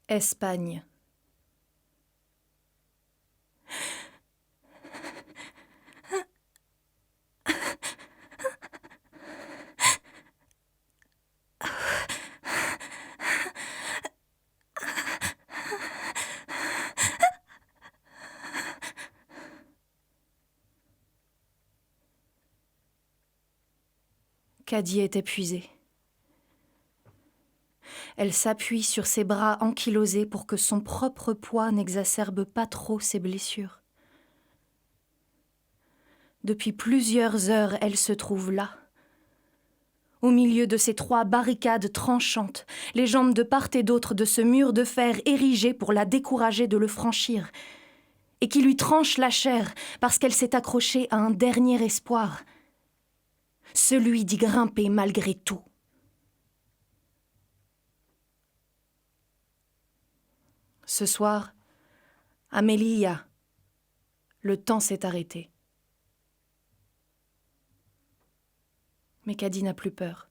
Espagne. Caddy est épuisée. Elle s'appuie sur ses bras ankylosés pour que son propre poids n'exacerbe pas trop ses blessures. Depuis plusieurs heures, elle se trouve là, au milieu de ces 3 barricades tranchantes, les jambes de part et d'autre de ce mur de fer érigé pour la décourager de le franchir, et qui lui tranche la chair parce qu'elle s'est accrochée à un dernier espoir, celui d'y grimper malgré tout. Ce soir, à Melilla, le temps s'est arrêté. Mais Caddy n'a plus peur.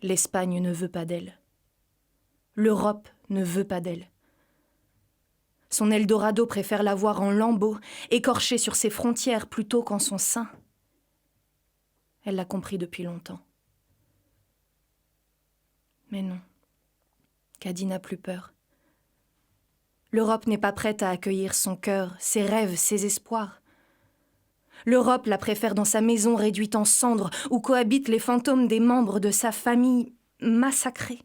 L'Espagne ne veut pas d'elle. L'Europe ne veut pas d'elle. Son Eldorado préfère la voir en lambeaux, écorchée sur ses frontières plutôt qu'en son sein. Elle l'a compris depuis longtemps. Mais non, Caddy n'a plus peur. L'Europe n'est pas prête à accueillir son cœur, ses rêves, ses espoirs. L'Europe la préfère dans sa maison réduite en cendres où cohabitent les fantômes des membres de sa famille massacrés.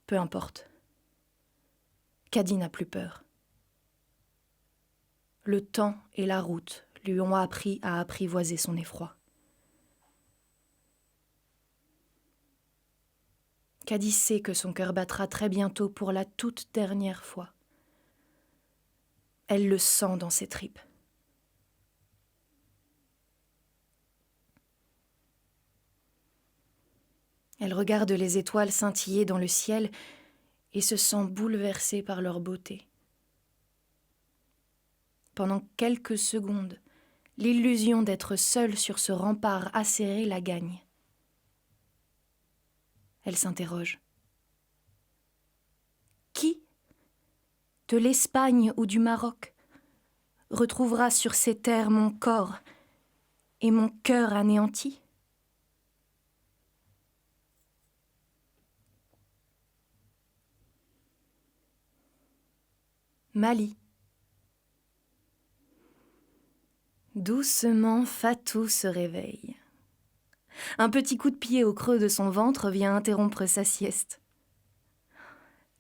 Peu importe. Caddy n'a plus peur. Le temps et la route lui ont appris à apprivoiser son effroi. Caddy sait que son cœur battra très bientôt pour la toute dernière fois. Elle le sent dans ses tripes. Elle regarde les étoiles scintiller dans le ciel et se sent bouleversée par leur beauté. Pendant quelques secondes, l'illusion d'être seule sur ce rempart acéré la gagne. Elle s'interroge. Qui, de l'Espagne ou du Maroc, retrouvera sur ces terres mon corps et mon cœur anéanti ? Mali. Doucement, Fatou se réveille. Un petit coup de pied au creux de son ventre vient interrompre sa sieste.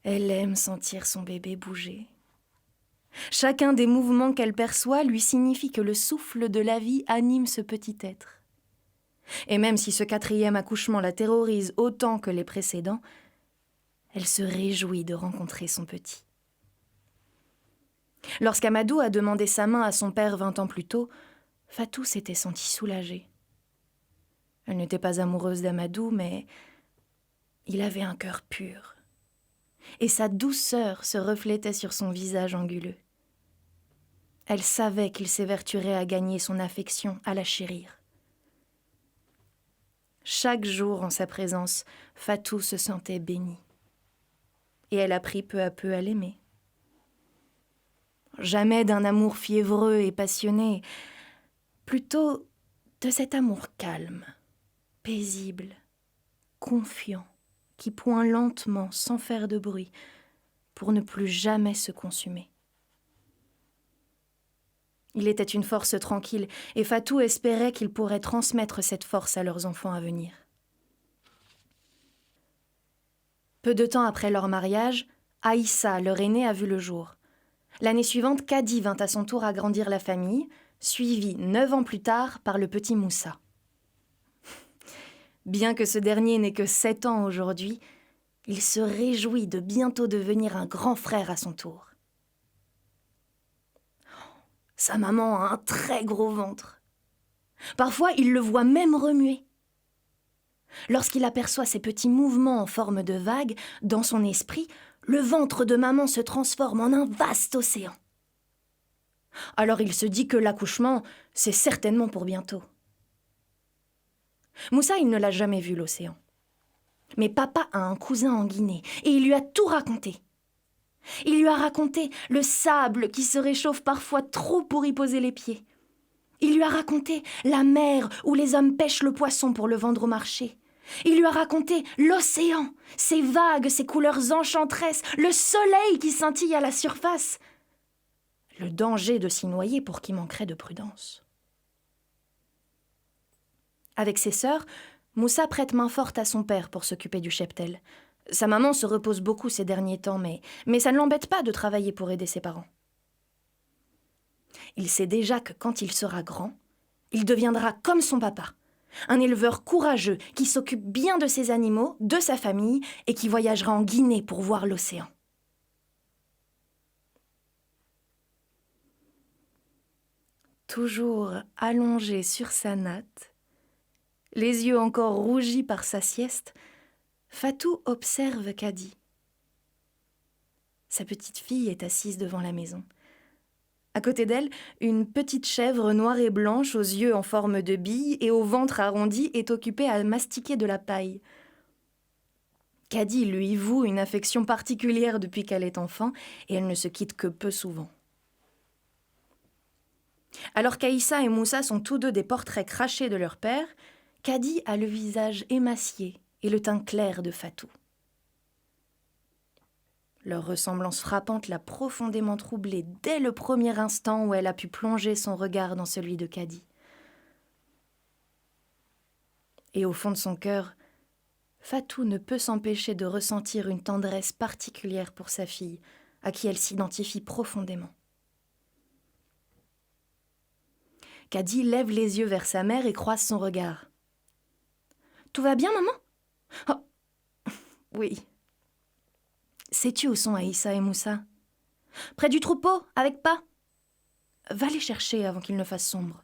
Elle aime sentir son bébé bouger. Chacun des mouvements qu'elle perçoit lui signifie que le souffle de la vie anime ce petit être. Et même si ce 4e accouchement la terrorise autant que les précédents, elle se réjouit de rencontrer son petit. Lorsqu'Amadou a demandé sa main à son père 20 ans plus tôt, Fatou s'était sentie soulagée. Elle n'était pas amoureuse d'Amadou, mais il avait un cœur pur. Et sa douceur se reflétait sur son visage anguleux. Elle savait qu'il s'évertuerait à gagner son affection, à la chérir. Chaque jour en sa présence, Fatou se sentait bénie. Et elle apprit peu à peu à l'aimer. Jamais d'un amour fiévreux et passionné, plutôt de cet amour calme, paisible, confiant, qui point lentement, sans faire de bruit, pour ne plus jamais se consumer. Il était une force tranquille, et Fatou espérait qu'il pourrait transmettre cette force à leurs enfants à venir. Peu de temps après leur mariage, Aïssa, leur aînée, a vu le jour. L'année suivante, Caddy vint à son tour agrandir la famille, suivie 9 ans plus tard par le petit Moussa. Bien que ce dernier n'ait que 7 ans aujourd'hui, il se réjouit de bientôt devenir un grand frère à son tour. Sa maman a un très gros ventre. Parfois, il le voit même remuer. Lorsqu'il aperçoit ces petits mouvements en forme de vagues, dans son esprit, le ventre de maman se transforme en un vaste océan. Alors il se dit que l'accouchement, c'est certainement pour bientôt. Moussa, il ne l'a jamais vu, l'océan. Mais papa a un cousin en Guinée et il lui a tout raconté. Il lui a raconté le sable qui se réchauffe parfois trop pour y poser les pieds. Il lui a raconté la mer où les hommes pêchent le poisson pour le vendre au marché. Il lui a raconté l'océan, ses vagues, ses couleurs enchanteresses, le soleil qui scintille à la surface. Le danger de s'y noyer pour qui manquerait de prudence. Avec ses sœurs, Moussa prête main forte à son père pour s'occuper du cheptel. Sa maman se repose beaucoup ces derniers temps, mais ça ne l'embête pas de travailler pour aider ses parents. Il sait déjà que quand il sera grand, il deviendra comme son papa, un éleveur courageux qui s'occupe bien de ses animaux, de sa famille et qui voyagera en Guinée pour voir l'océan. Toujours allongé sur sa natte, les yeux encore rougis par sa sieste, Fatou observe Kadi. Sa petite fille est assise devant la maison. À côté d'elle, une petite chèvre noire et blanche aux yeux en forme de bille et au ventre arrondi est occupée à mastiquer de la paille. Kadi lui voue une affection particulière depuis qu'elle est enfant et elle ne se quitte que peu souvent. Alors qu'Aïssa et Moussa sont tous deux des portraits crachés de leur père, Kadi a le visage émacié et le teint clair de Fatou. Leur ressemblance frappante l'a profondément troublée dès le premier instant où elle a pu plonger son regard dans celui de Kadi. Et au fond de son cœur, Fatou ne peut s'empêcher de ressentir une tendresse particulière pour sa fille, à qui elle s'identifie profondément. Kadi lève les yeux vers sa mère et croise son regard. « Tout va bien, maman ? » ?»« Oh, oui. » »« Sais-tu où sont Aïssa et Moussa ? » ?»« Près du troupeau, avec Pa. »« Va les chercher avant qu'il ne fasse sombre. »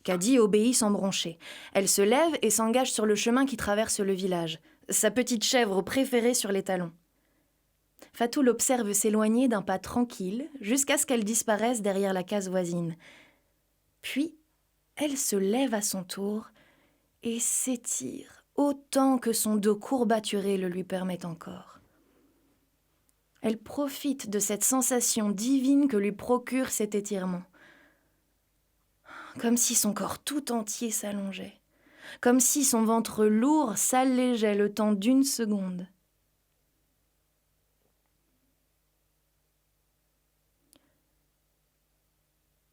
Kadi obéit sans broncher. Elle se lève et s'engage sur le chemin qui traverse le village, sa petite chèvre préférée sur les talons. Fatou l'observe s'éloigner d'un pas tranquille jusqu'à ce qu'elle disparaisse derrière la case voisine. Puis, elle se lève à son tour et s'étire autant que son dos courbaturé le lui permet encore. Elle profite de cette sensation divine que lui procure cet étirement. Comme si son corps tout entier s'allongeait, comme si son ventre lourd s'allégeait le temps d'une seconde.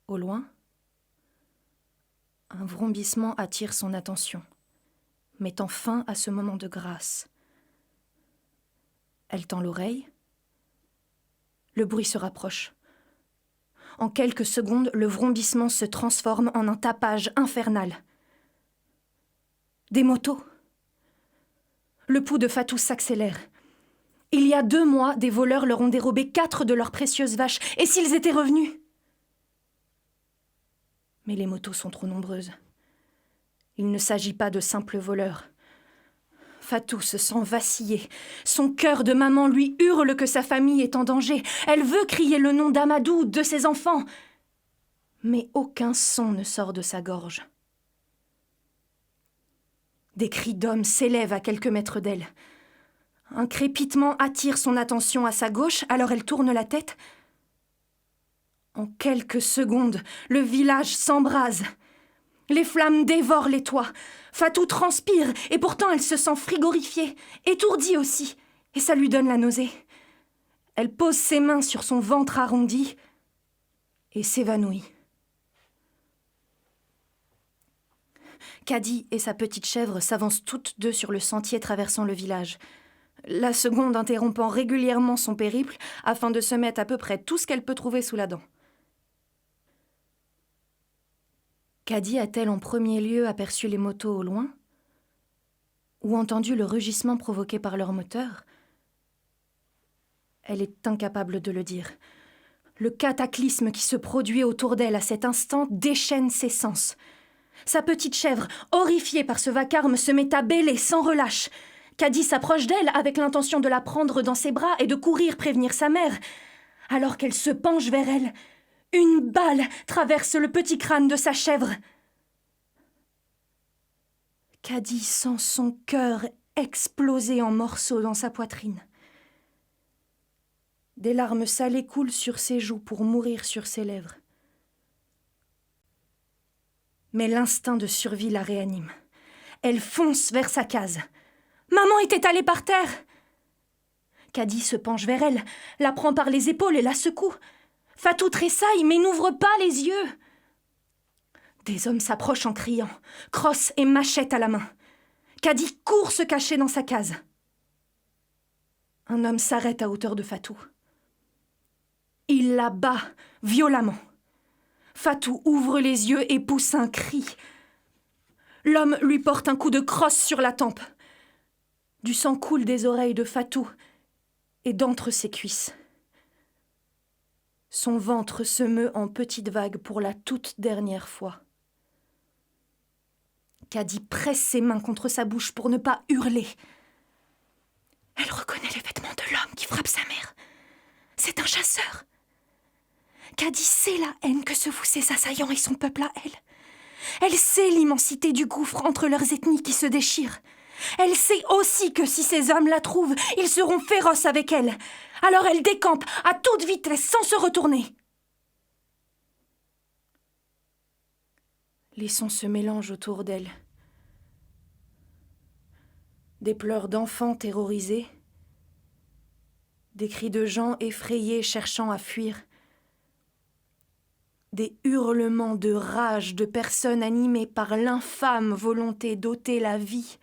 Au loin, un vrombissement attire son attention, mettant fin à ce moment de grâce. Elle tend l'oreille. Le bruit se rapproche. En quelques secondes, le vrombissement se transforme en un tapage infernal. Des motos. Le pouls de Fatou s'accélère. Il y a 2 mois, des voleurs leur ont dérobé 4 de leurs précieuses vaches. Et s'ils étaient revenus ? Mais les motos sont trop nombreuses. Il ne s'agit pas de simples voleurs. Fatou se sent vaciller. Son cœur de maman lui hurle que sa famille est en danger. Elle veut crier le nom d'Amadou, de ses enfants. Mais aucun son ne sort de sa gorge. Des cris d'hommes s'élèvent à quelques mètres d'elle. Un crépitement attire son attention à sa gauche, alors elle tourne la tête. En quelques secondes, le village s'embrase. Les flammes dévorent les toits. Fatou transpire et pourtant elle se sent frigorifiée, étourdie aussi, et ça lui donne la nausée. Elle pose ses mains sur son ventre arrondi et s'évanouit. Kadi et sa petite chèvre s'avancent toutes deux sur le sentier traversant le village. La seconde interrompant régulièrement son périple afin de se mettre à peu près tout ce qu'elle peut trouver sous la dent. Kadi a-t-elle en premier lieu aperçu les motos au loin ? Ou entendu le rugissement provoqué par leur moteur ? Elle est incapable de le dire. Le cataclysme qui se produit autour d'elle à cet instant déchaîne ses sens. Sa petite chèvre, horrifiée par ce vacarme, se met à bêler sans relâche. Kadi s'approche d'elle avec l'intention de la prendre dans ses bras et de courir prévenir sa mère. Alors qu'elle se penche vers elle, une balle traverse le petit crâne de sa chèvre. Caddy sent son cœur exploser en morceaux dans sa poitrine. Des larmes salées coulent sur ses joues pour mourir sur ses lèvres. Mais l'instinct de survie la réanime. Elle fonce vers sa case. Maman est étalée par terre. Caddy se penche vers elle, la prend par les épaules et la secoue. Fatou tressaille mais n'ouvre pas les yeux. Des hommes s'approchent en criant, crosse et machette à la main. Caddy court se cacher dans sa case. Un homme s'arrête à hauteur de Fatou. Il la bat violemment. Fatou ouvre les yeux et pousse un cri. L'homme lui porte un coup de crosse sur la tempe. Du sang coule des oreilles de Fatou et d'entre ses cuisses. Son ventre se meut en petites vagues pour la toute dernière fois. Caddy presse ses mains contre sa bouche pour ne pas hurler. Elle reconnaît les vêtements de l'homme qui frappe sa mère. C'est un chasseur. Caddy sait la haine que se vouent ses assaillants et son peuple à elle. Elle sait l'immensité du gouffre entre leurs ethnies qui se déchirent. Elle sait aussi que si ces hommes la trouvent, ils seront féroces avec elle. Alors elle décampe à toute vitesse sans se retourner. Les sons se mélangent autour d'elle. Des pleurs d'enfants terrorisés, des cris de gens effrayés cherchant à fuir, des hurlements de rage de personnes animées par l'infâme volonté d'ôter la vie.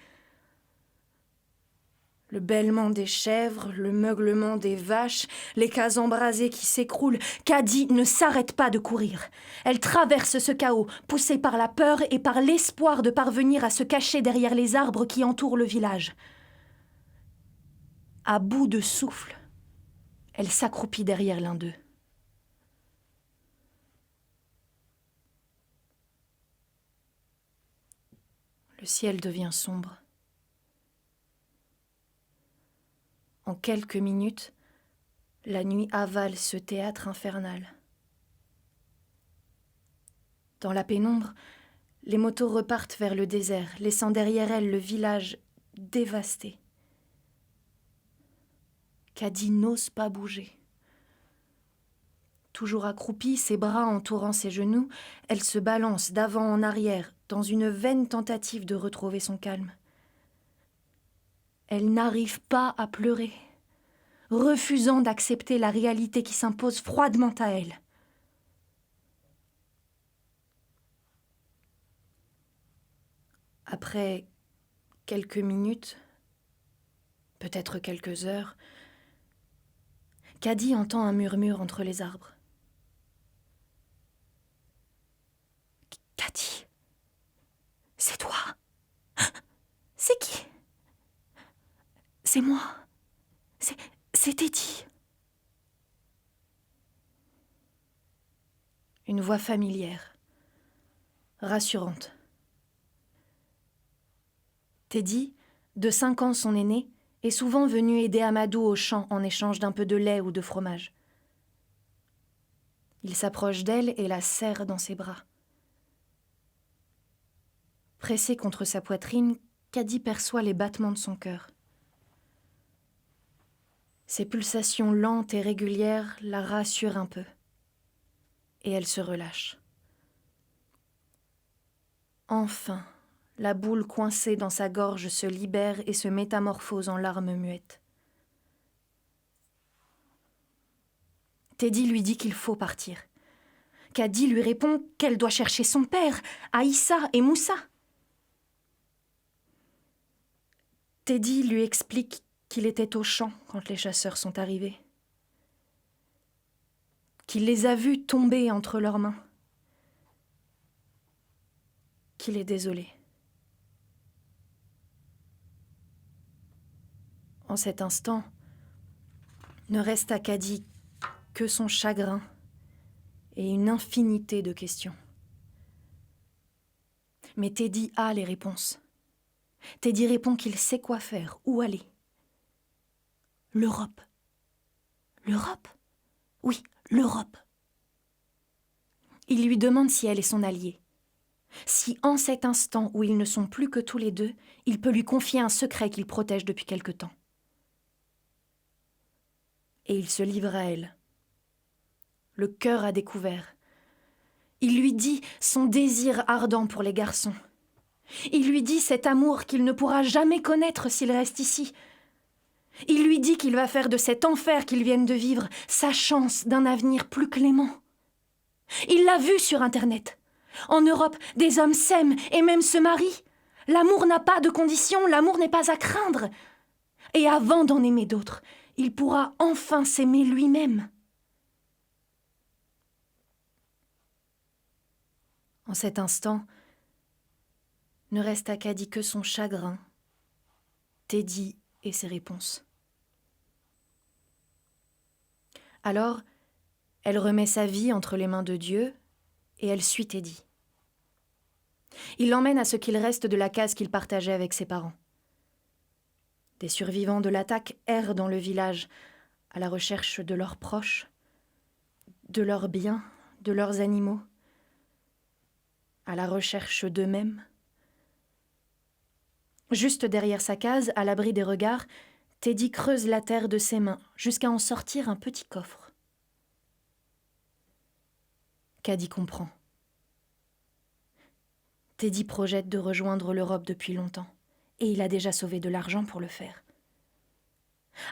Le bêlement des chèvres, le meuglement des vaches, les cases embrasées qui s'écroulent. Caddy ne s'arrête pas de courir. Elle traverse ce chaos, poussée par la peur et par l'espoir de parvenir à se cacher derrière les arbres qui entourent le village. À bout de souffle, elle s'accroupit derrière l'un d'eux. Le ciel devient sombre. En quelques minutes, la nuit avale ce théâtre infernal. Dans la pénombre, les motos repartent vers le désert, laissant derrière elles le village dévasté. Caddy n'ose pas bouger. Toujours accroupie, ses bras entourant ses genoux, elle se balance d'avant en arrière dans une vaine tentative de retrouver son calme. Elle n'arrive pas à pleurer, refusant d'accepter la réalité qui s'impose froidement à elle. Après quelques minutes, peut-être quelques heures, Caddy entend un murmure entre les arbres. Caddy, c'est toi? C'est qui? C'est moi. C'est Teddy. Une voix familière, rassurante. Teddy, de 5 ans son aîné, est souvent venu aider Amadou au champ en échange d'un peu de lait ou de fromage. Il s'approche d'elle et la serre dans ses bras. Pressé contre sa poitrine, Caddy perçoit les battements de son cœur. Ses pulsations lentes et régulières la rassurent un peu. Et elle se relâche. Enfin, la boule coincée dans sa gorge se libère et se métamorphose en larmes muettes. Teddy lui dit qu'il faut partir. Caddy lui répond qu'elle doit chercher son père, Aïssa et Moussa. Teddy lui explique qu'il était au champ quand les chasseurs sont arrivés, qu'il les a vus tomber entre leurs mains, qu'il est désolé. En cet instant, ne reste à Caddy que son chagrin et une infinité de questions. Mais Teddy a les réponses. Teddy répond qu'il sait quoi faire, où aller. L'Europe. L'Europe? Oui, l'Europe. Il lui demande si elle est son alliée. Si en cet instant où ils ne sont plus que tous les deux, il peut lui confier un secret qu'il protège depuis quelque temps. Et il se livre à elle, le cœur à découvert. Il lui dit son désir ardent pour les garçons. Il lui dit cet amour qu'il ne pourra jamais connaître s'il reste ici. Il lui dit qu'il va faire de cet enfer qu'ils viennent de vivre sa chance d'un avenir plus clément. Il l'a vu sur Internet. En Europe, des hommes s'aiment et même se marient. L'amour n'a pas de conditions, l'amour n'est pas à craindre. Et avant d'en aimer d'autres, il pourra enfin s'aimer lui-même. En cet instant, ne reste à Caddy que son chagrin, Teddy et ses réponses. Alors, elle remet sa vie entre les mains de Dieu et elle suit Teddy. Il l'emmène à ce qu'il reste de la case qu'il partageait avec ses parents. Des survivants de l'attaque errent dans le village à la recherche de leurs proches, de leurs biens, de leurs animaux, à la recherche d'eux-mêmes. Juste derrière sa case, à l'abri des regards, Teddy creuse la terre de ses mains jusqu'à en sortir un petit coffre. Caddy comprend. Teddy projette de rejoindre l'Europe depuis longtemps, et il a déjà sauvé de l'argent pour le faire.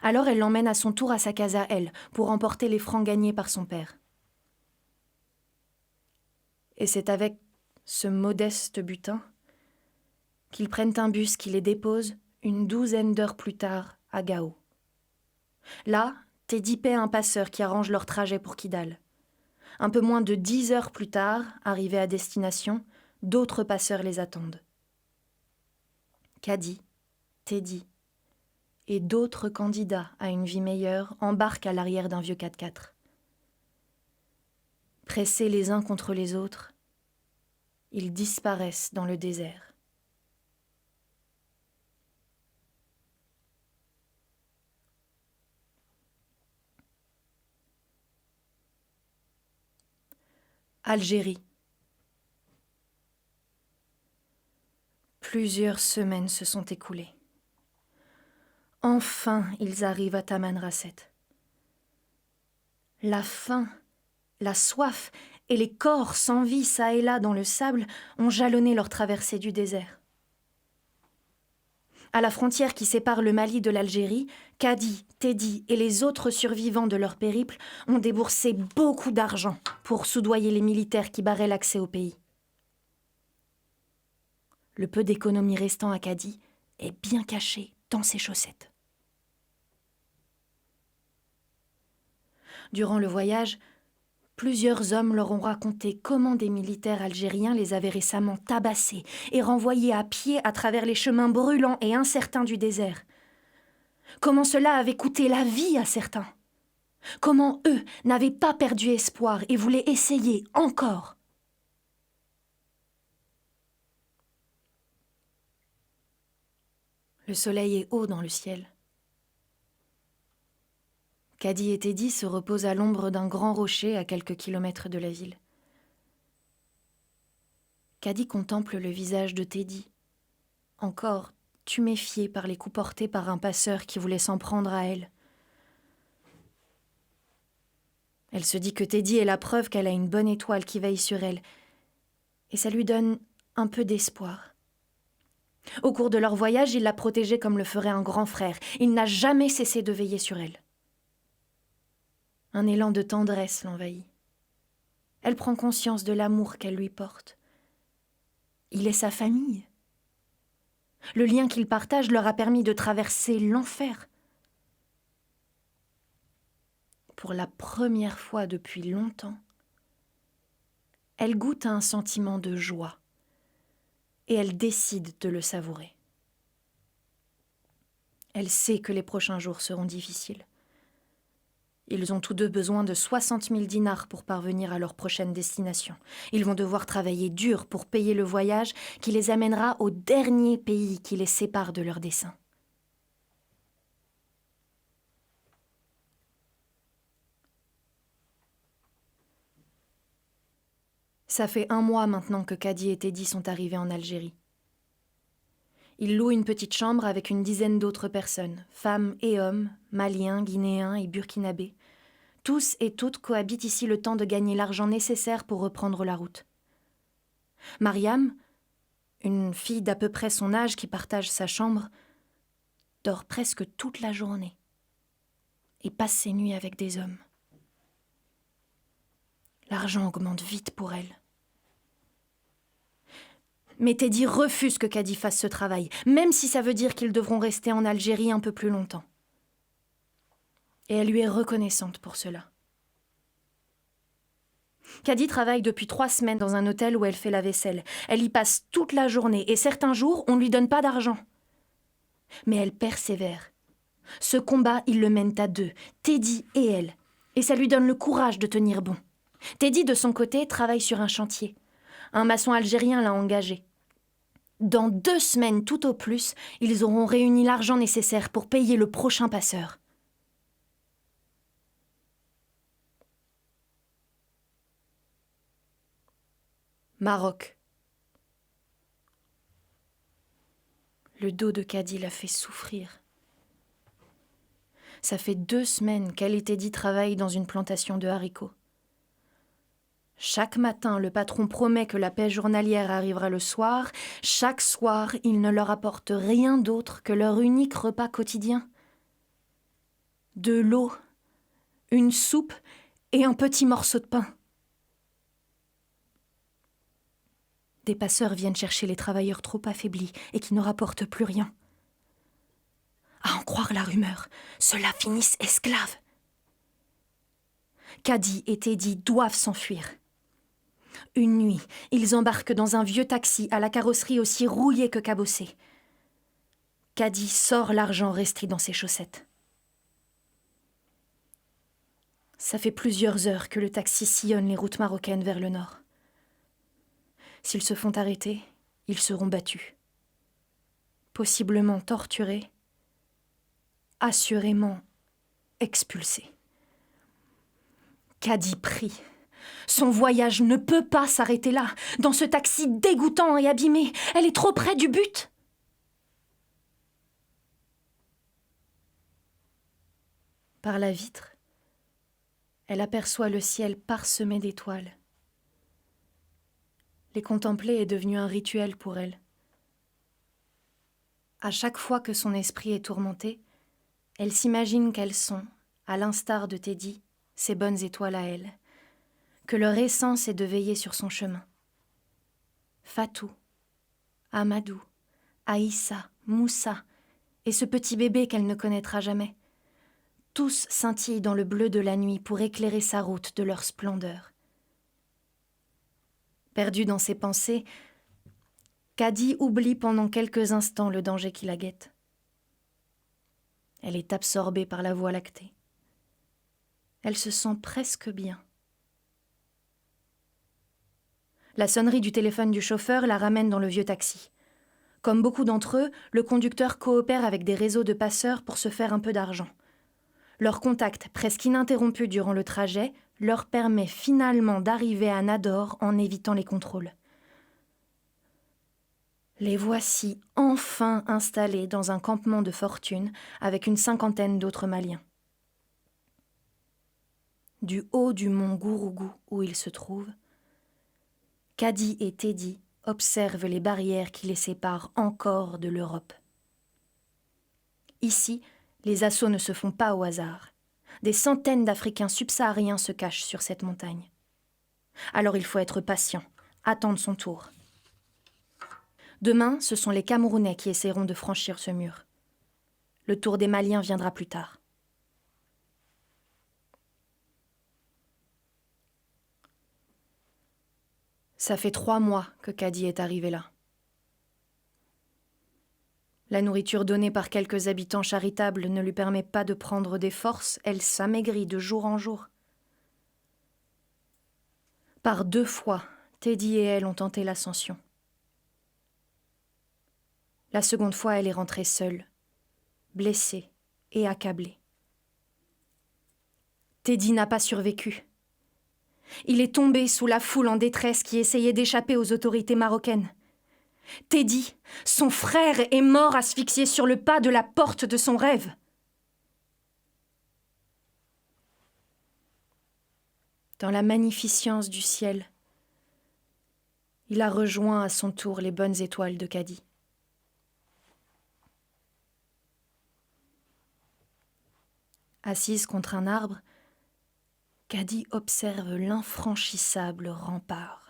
Alors elle l'emmène à son tour à sa case à elle, pour emporter les francs gagnés par son père. Et c'est avec ce modeste butin qu'ils prennent un bus qui les dépose une 12aine d'heures plus tard à Gao. Là, Teddy paie un passeur qui arrange leur trajet pour Kidal. Un peu moins de 10 heures plus tard, arrivés à destination, d'autres passeurs les attendent. Caddy, Teddy et d'autres candidats à une vie meilleure embarquent à l'arrière d'un vieux 4x4. Pressés les uns contre les autres, ils disparaissent dans le désert. Algérie. Plusieurs semaines se sont écoulées. Enfin, ils arrivent à Tamanrasset. La faim, la soif et les corps sans vie çà et là dans le sable ont jalonné leur traversée du désert. À la frontière qui sépare le Mali de l'Algérie, Caddy, Teddy et les autres survivants de leur périple ont déboursé beaucoup d'argent pour soudoyer les militaires qui barraient l'accès au pays. Le peu d'économie restant à Caddy est bien caché dans ses chaussettes. Durant le voyage, plusieurs hommes leur ont raconté comment des militaires algériens les avaient récemment tabassés et renvoyés à pied à travers les chemins brûlants et incertains du désert. Comment cela avait coûté la vie à certains. Comment eux n'avaient pas perdu espoir et voulaient essayer encore. Le soleil est haut dans le ciel. Caddy et Teddy se reposent à l'ombre d'un grand rocher à quelques kilomètres de la ville. Caddy contemple le visage de Teddy, encore tuméfié par les coups portés par un passeur qui voulait s'en prendre à elle. Elle se dit que Teddy est la preuve qu'elle a une bonne étoile qui veille sur elle, et ça lui donne un peu d'espoir. Au cours de leur voyage, il l'a protégée comme le ferait un grand frère. Il n'a jamais cessé de veiller sur elle. Un élan de tendresse l'envahit. Elle prend conscience de l'amour qu'elle lui porte. Il est sa famille. Le lien qu'ils partagent leur a permis de traverser l'enfer. Pour la première fois depuis longtemps, elle goûte à un sentiment de joie et elle décide de le savourer. Elle sait que les prochains jours seront difficiles. Ils ont tous deux besoin de 60 000 dinars pour parvenir à leur prochaine destination. Ils vont devoir travailler dur pour payer le voyage qui les amènera au dernier pays qui les sépare de leur dessein. Ça fait 1 mois maintenant que Caddy et Teddy sont arrivés en Algérie. Ils louent une petite chambre avec une dizaine d'autres personnes, femmes et hommes, maliens, guinéens et burkinabés. Tous et toutes cohabitent ici le temps de gagner l'argent nécessaire pour reprendre la route. Mariam, une fille d'à peu près son âge qui partage sa chambre, dort presque toute la journée et passe ses nuits avec des hommes. L'argent augmente vite pour elle. Mais Teddy refuse que Caddy fasse ce travail, même si ça veut dire qu'ils devront rester en Algérie un peu plus longtemps. Et elle lui est reconnaissante pour cela. Caddy travaille depuis 3 semaines dans un hôtel où elle fait la vaisselle. Elle y passe toute la journée et certains jours, on ne lui donne pas d'argent. Mais elle persévère. Ce combat, ils le mènent à 2, Teddy et elle. Et ça lui donne le courage de tenir bon. Teddy, de son côté, travaille sur un chantier. Un maçon algérien l'a engagé. Dans 2 semaines tout au plus, ils auront réuni l'argent nécessaire pour payer le prochain passeur. Maroc. Le dos de Caddy l'a fait souffrir. Ça fait 2 semaines qu'elle et Teddy travaillent dans une plantation de haricots. Chaque matin, le patron promet que la paie journalière arrivera le soir. Chaque soir, il ne leur apporte rien d'autre que leur unique repas quotidien. De l'eau, une soupe et un petit morceau de pain. Des passeurs viennent chercher les travailleurs trop affaiblis et qui ne rapportent plus rien. À en croire la rumeur, ceux-là finissent esclaves. Caddy et Teddy doivent s'enfuir. Une nuit, ils embarquent dans un vieux taxi à la carrosserie aussi rouillée que cabossée. Caddy sort l'argent resté dans ses chaussettes. Ça fait plusieurs heures que le taxi sillonne les routes marocaines vers le nord. S'ils se font arrêter, ils seront battus. Possiblement torturés, assurément expulsés. Caddy prie. Son voyage ne peut pas s'arrêter là, dans ce taxi dégoûtant et abîmé. Elle est trop près du but. Par la vitre, elle aperçoit le ciel parsemé d'étoiles. Les contempler est devenu un rituel pour elle. À chaque fois que son esprit est tourmenté, elle s'imagine qu'elles sont, à l'instar de Teddy, ses bonnes étoiles à elle, que leur essence est de veiller sur son chemin. Fatou, Amadou, Aïssa, Moussa et ce petit bébé qu'elle ne connaîtra jamais, tous scintillent dans le bleu de la nuit pour éclairer sa route de leur splendeur. Perdue dans ses pensées, Caddy oublie pendant quelques instants le danger qui la guette. Elle est absorbée par la Voie lactée. Elle se sent presque bien. La sonnerie du téléphone du chauffeur la ramène dans le vieux taxi. Comme beaucoup d'entre eux, le conducteur coopère avec des réseaux de passeurs pour se faire un peu d'argent. Leur contact, presque ininterrompu durant le trajet, leur permet finalement d'arriver à Nador en évitant les contrôles. Les voici enfin installés dans un campement de fortune avec une 50aine d'autres Maliens. Du haut du mont Gourougou où ils se trouvent, Caddy et Teddy observent les barrières qui les séparent encore de l'Europe. Ici, les assauts ne se font pas au hasard. Des centaines d'Africains subsahariens se cachent sur cette montagne. Alors il faut être patient, attendre son tour. Demain, ce sont les Camerounais qui essaieront de franchir ce mur. Le tour des Maliens viendra plus tard. Ça fait 3 mois que Caddy est arrivé là. La nourriture donnée par quelques habitants charitables ne lui permet pas de prendre des forces, elle s'amaigrit de jour en jour. Par 2 fois, Teddy et elle ont tenté l'ascension. La seconde fois, elle est rentrée seule, blessée et accablée. Teddy n'a pas survécu. Il est tombé sous la foule en détresse qui essayait d'échapper aux autorités marocaines. Teddy, son frère, est mort asphyxié sur le pas de la porte de son rêve. Dans la magnificence du ciel, il a rejoint à son tour les bonnes étoiles de Cady. Assise contre un arbre, Cady observe l'infranchissable rempart.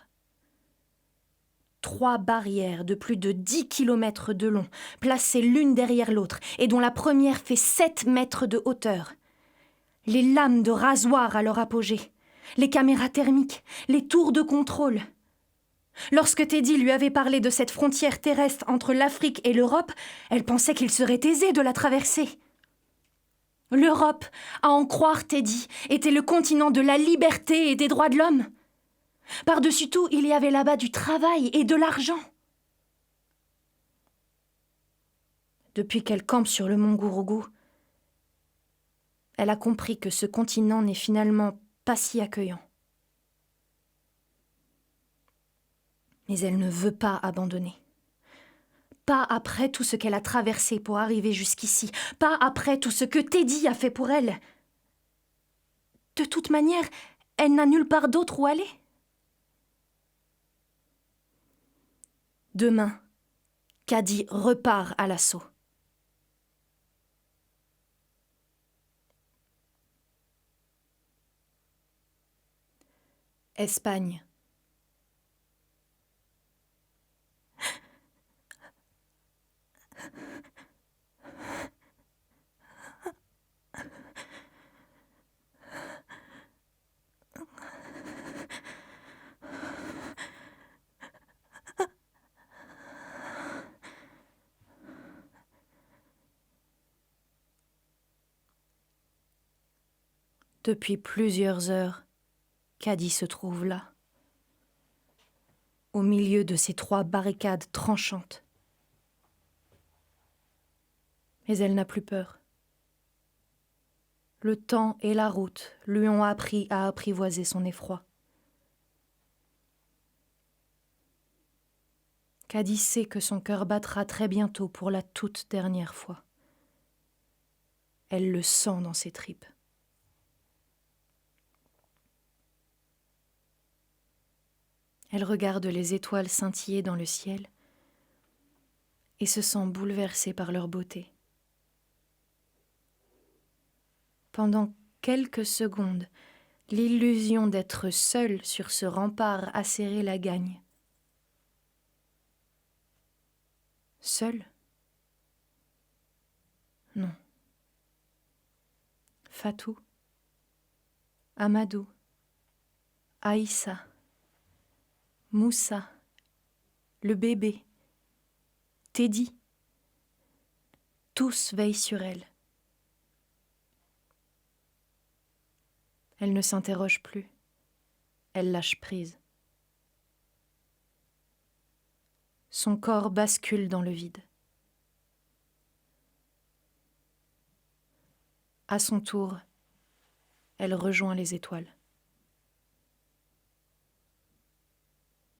3 barrières de plus de 10 kilomètres de long, placées l'une derrière l'autre, et dont la première fait 7 mètres de hauteur. Les lames de rasoir à leur apogée, les caméras thermiques, les tours de contrôle. Lorsque Teddy lui avait parlé de cette frontière terrestre entre l'Afrique et l'Europe, elle pensait qu'il serait aisé de la traverser. L'Europe, à en croire Teddy, était le continent de la liberté et des droits de l'homme. Par-dessus tout, il y avait là-bas du travail et de l'argent. Depuis qu'elle campe sur le mont Gourougou, elle a compris que ce continent n'est finalement pas si accueillant. Mais elle ne veut pas abandonner. Pas après tout ce qu'elle a traversé pour arriver jusqu'ici. Pas après tout ce que Teddy a fait pour elle. De toute manière, elle n'a nulle part d'autre où aller. Demain, Cady repart à l'assaut. Espagne. Depuis plusieurs heures, Cady se trouve là, au milieu de ces 3 barricades tranchantes. Mais elle n'a plus peur. Le temps et la route lui ont appris à apprivoiser son effroi. Cady sait que son cœur battra très bientôt pour la toute dernière fois. Elle le sent dans ses tripes. Elle regarde les étoiles scintiller dans le ciel et se sent bouleversée par leur beauté. Pendant quelques secondes, l'illusion d'être seule sur ce rempart acéré la gagne. Seule ? Non. Fatou, Amadou, Aïssa, Moussa, le bébé, Teddy, tous veillent sur elle. Elle ne s'interroge plus, elle lâche prise. Son corps bascule dans le vide. À son tour, elle rejoint les étoiles.